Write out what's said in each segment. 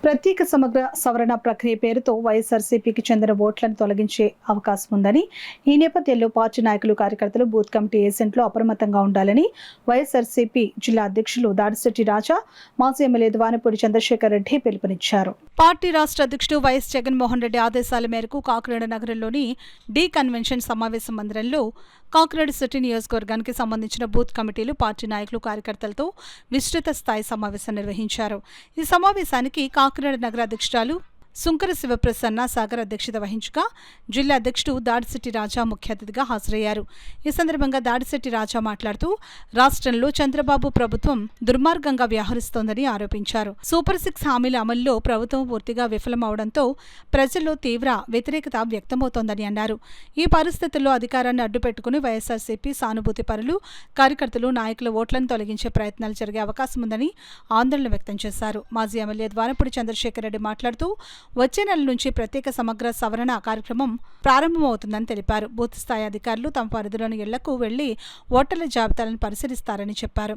ప్రత్యేక సమగ్ర సవరణ ప్రక్రియ పేరుతో వైఎస్ఆర్సీపీకి చెందిన ఓట్లను తొలగించే అవకాశం ఉందని, ఈ నేపథ్యంలో పార్టీ నాయకులు, కార్యకర్తలు బూత్ కమిటీ ఏజెంట్లు అప్రమత్తంగా ఉండాలని వైఎస్ఆర్సీపీ జిల్లా అధ్యక్షులు దాడిశెట్టి రాజా, మాజీ ఎమ్మెల్యే ద్వానపూడి చంద్రశేఖర్ రెడ్డి పిలుపునిచ్చారు. పార్టీ రాష్ట్ర అధ్యక్షుడు వైఎస్ జగన్మోహన్ రెడ్డి ఆదేశాల మేరకు కాకినాడ నగరంలోని డి కన్వెన్షన్ సమావేశ మందిరంలో కాకినాడ సిటీ నియోజకవర్గానికి సంబంధించిన బూత్ కమిటీలు, పార్టీ నాయకులు, కార్యకర్తలతో విస్తృత స్థాయి సమావేశం నిర్వహించారు. ఈ సమావేశానికి కాకినాడ నగర అధ్యక్షురాలు సుంకర శివప్రసన్న సాగర్ అధ్యక్షత వహించగా, జిల్లా అధ్యక్షుడు దాడిశెట్టి రాజా ముఖ్య అతిథిగా హాజరయ్యారు. ఈ సందర్భంగా దాడిశెట్టి రాజా మాట్లాడుతూ రాష్ట్రంలో చంద్రబాబు ప్రభుత్వం దుర్మార్గంగా వ్యవహరిస్తోందని ఆరోపించారు. సూపర్ 6 హామీల అమల్లో ప్రభుత్వం పూర్తిగా విఫలమవడంతో ప్రజల్లో తీవ్ర వ్యతిరేకత వ్యక్తమవుతోందని అన్నారు. ఈ పరిస్థితుల్లో అధికారాన్ని అడ్డుపెట్టుకుని వైఎస్ఆర్సీపీ సానుభూతి పరులు, కార్యకర్తలు, నాయకుల ఓట్లను తొలగించే ప్రయత్నాలు జరిగే అవకాశం ఉందని ఆందోళన వ్యక్తం చేశారు. మాజీ ఎమ్మెల్యే ద్వానపూడి చంద్రశేఖర్ రెడ్డి మాట్లాడుతూ వచ్చే నెల నుంచి ప్రత్యేక సమగ్ర సవరణ కార్యక్రమం ప్రారంభమవుతుందని తెలిపారు. బూత్ స్థాయి అధికారులు తమ పరిధిలోని ఇళ్లకు వెళ్లి ఓటర్ల జాబితాలను పరిశీలిస్తారని చెప్పారు.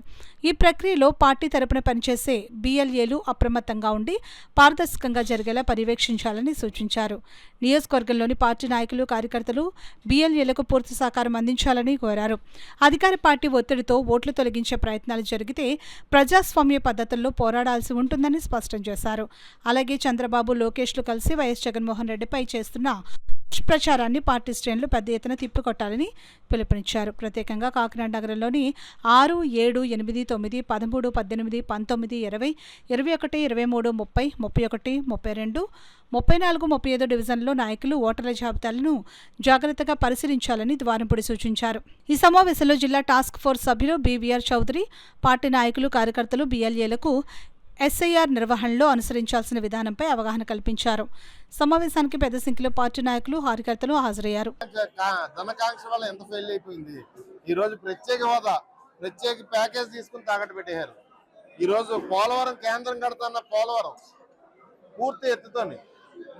ఈ ప్రక్రియలో పార్టీ తరపున పనిచేసే బీఎల్ఏలు అప్రమత్తంగా ఉండి పారదర్శకంగా జరిగేలా పర్యవేక్షించాలని సూచించారు. నియోజకవర్గంలోని పార్టీ నాయకులు, కార్యకర్తలు బీఎల్ఏలకు పూర్తి సహకారం అందించాలని కోరారు. అధికార పార్టీ ఒత్తిడితో ఓట్లు తొలగించే ప్రయత్నాలు జరిగితే ప్రజాస్వామ్య పద్ధతుల్లో పోరాడాల్సి ఉంటుందని స్పష్టం చేశారు. అలాగే చంద్రబాబు, లోకేష్లు కలిసి వైఎస్ జగన్మోహన్ రెడ్డిపై చేస్తున్న ప్రచారాన్ని పార్టీ శ్రేణులు పెద్ద ఎత్తున తిప్పికొట్టాలని పిలుపునిచ్చారు. ప్రత్యేకంగా కాకినాడ నగరంలోని 6, 7, 8, 9, 13, 18, 19, 20, 21, 23, 30, 31, 32, 34, 35 డివిజన్లో నాయకులు ఓటర్ల జాబితాలను జాగ్రత్తగా పరిశీలించాలని ద్వారంపూడి సూచించారు. ఈ సమావేశంలో జిల్లా టాస్క్ ఫోర్స్ సభ్యులు బీవీఆర్ చౌదరి, పార్టీ నాయకులు, కార్యకర్తలు బీఎల్ఏలకు ఎస్ఐఆర్ నిర్వహణలో అనుసరించాల్సిన విధానంపై అవగాహన కల్పించారు. సమావేశానికి పెద్ద సంఖ్యలో పార్టీ నాయకులు, కార్యకర్తలు హాజరయ్యారు. ధనకాంక్ష వల్ల ఎంత ఫెయిల్ అయిపోయింది. ఈ రోజు ప్రత్యేక హోదా, ప్రత్యేక ప్యాకేజ్ తీసుకుని తాకట్టు పెట్టేశారు. ఈ రోజు పోలవరం కేంద్రం కడుతున్న పోలవరం పూర్తి ఎత్తుతోని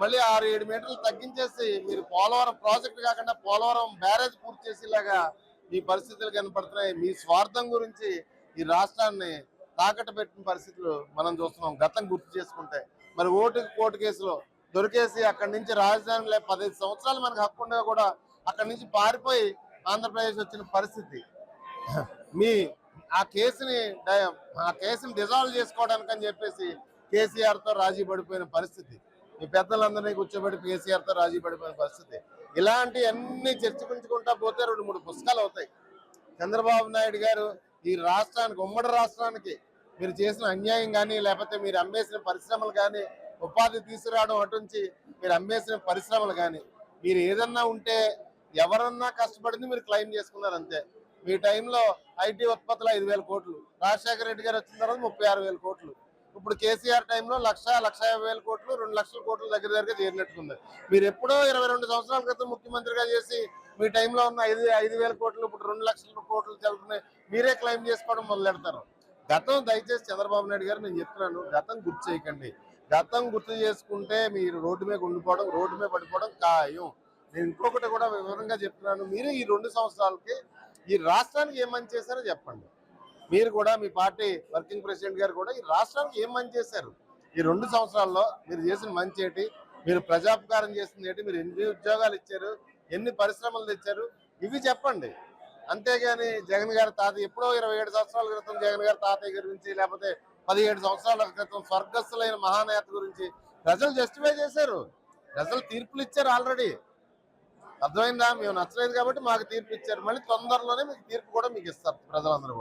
మళ్ళీ 6-7 మీటర్లు తగ్గించేసి మీరు పోలవరం ప్రాజెక్టు కాకుండా పోలవరం బ్యారేజ్ పూర్తి చేసేలాగా మీ పరిస్థితులు కనపడుతున్నాయి. మీ స్వార్థం గురించి ఈ రాష్ట్రాన్ని తాకట్టు పెట్టిన పరిస్థితులు మనం చూస్తున్నాం. గతం గుర్తు చేసుకుంటే మరి కోర్టు కేసులో దొరికేసి అక్కడి నుంచి రాజధానిలో 15 సంవత్సరాలు మనకు హక్కు ఉండగా కూడా అక్కడి నుంచి పారిపోయి ఆంధ్రప్రదేశ్ వచ్చిన పరిస్థితి. మీ ఆ కేసుని డిజాల్వ్ చేసుకోవడానికి అని చెప్పేసి కేసీఆర్తో రాజీ పడిపోయిన పరిస్థితి. మీ పెద్దలందరినీ కూర్చోబెట్టి కేసీఆర్తో రాజీ పడిపోయిన పరిస్థితి. ఇలాంటి అన్ని చర్చించుకుంటా పోతే 2-3 పుస్తకాలు అవుతాయి. చంద్రబాబు నాయుడు గారు ఈ రాష్ట్రానికి, ఉమ్మడి రాష్ట్రానికి మీరు చేసిన అన్యాయం కానీ, లేకపోతే మీరు అమ్మేసిన పరిశ్రమలు కానీ, ఉపాధి తీసుకురావడం అటుంచి మీరు అమ్మేసిన పరిశ్రమలు కానీ, మీరు ఏదన్నా ఉంటే ఎవరన్నా కష్టపడింది మీరు క్లెయిమ్ చేసుకున్నారు అంతే. మీ టైంలో ఐటీ ఉత్పత్తులు 5,000 కోట్లు, రాజశేఖర రెడ్డి గారు వచ్చిన తర్వాత 36,000 కోట్లు, ఇప్పుడు కేసీఆర్ టైంలో 1,50,000 కోట్లు, 2 లక్షల కోట్లు దగ్గర చేరినట్టుకుంది. మీరు ఎప్పుడో 22 సంవత్సరాల క్రితం ముఖ్యమంత్రిగా చేసి మీ టైంలో ఉన్న 5,000 కోట్లు ఇప్పుడు 2 లక్షల కోట్లు చదువుతున్నాయి. మీరే క్లెయిమ్ చేసుకోవడం మొదలెడతారు. గతం దయచేసి చంద్రబాబు నాయుడు గారు నేను చెప్తున్నాను, గతం గుర్తు చేయకండి. గతం గుర్తు చేసుకుంటే మీరు రోడ్డు మీద ఉండిపోవడం, రోడ్డు మీద పడిపోవడం ఖాయం. నేను ఇంకొకటి కూడా వివరంగా చెప్తున్నాను. మీరు ఈ 2 సంవత్సరాలకి ఈ రాష్ట్రానికి ఏం మంచి చేశారో చెప్పండి. మీరు కూడా, మీ పార్టీ వర్కింగ్ ప్రెసిడెంట్ గారు కూడా ఈ రాష్ట్రానికి ఏం మంచి చేశారు? ఈ 2 సంవత్సరాల్లో మీరు చేసిన మంచి ఏంటి? మీరు ప్రజాపకారం చేసింది ఏంటి? మీరు ఎన్ని ఉద్యోగాలు ఇచ్చారు? ఎన్ని పరిశ్రమలు తెచ్చారు? ఇవి చెప్పండి. అంతేగాని జగన్ గారి తాతయ్య ఎప్పుడో 27 సంవత్సరాల క్రితం జగన్ గారి తాతయ్య గురించి, లేకపోతే 17 సంవత్సరాల క్రితం స్వర్గస్థులైన మహానేత గురించి ప్రజలు జస్టిఫై చేశారు. ప్రజలు తీర్పులు ఇచ్చారు ఆల్రెడీ. అర్థమైందా? మేము నచ్చలేదు కాబట్టి మాకు తీర్పు ఇచ్చారు. మళ్ళీ తొందరలోనే మీకు తీర్పు కూడా మీకు ఇస్తారు ప్రజలందరూ కూడా.